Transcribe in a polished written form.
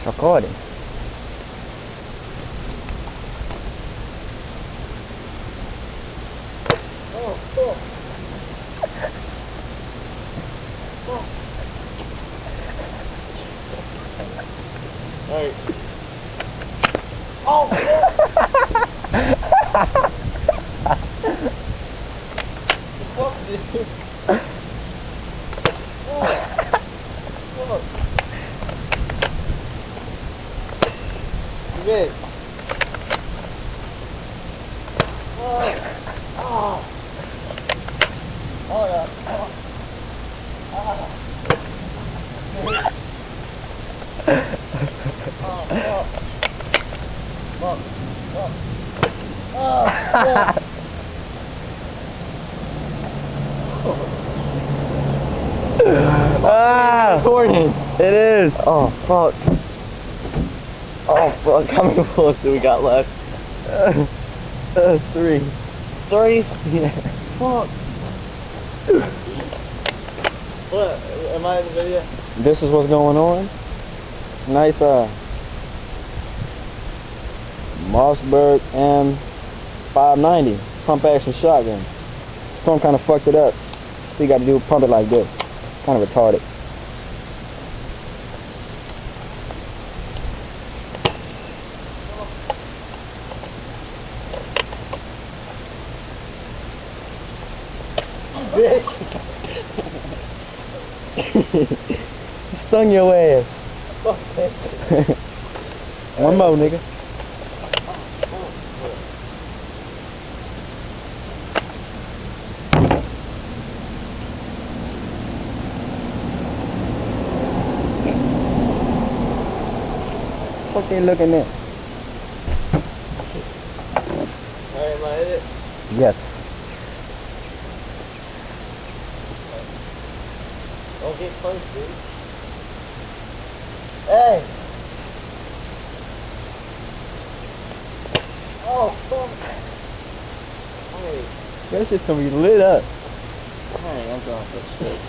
Recording. Oh, fuck. Fuck. Alright. Oh, fuck. Fuck, dude. Oh. Fuck. You good? Oh. Oh. Oh, yeah. Oh. Oh. Oh, fuck. Fuck. Fuck. Oh, fuck. Ah, Recording. it is. Oh, fuck. Oh, fuck. How many bullets do we got left? 3. 3? Yeah. Fuck. What? Am I in the video? This is what's going on. Nice Mossberg M590 pump action shotgun. Storm kind of fucked it up. So you got to pump it like this. Kind of retarded. Bitch. Stung your ass. Fuck it. One more, nigga. What they looking at? Alright, am I in it? Yes. Don't get close, dude. Hey! Oh, fuck. Hey. That shit's gonna be lit up. Hey, I'm going for shit.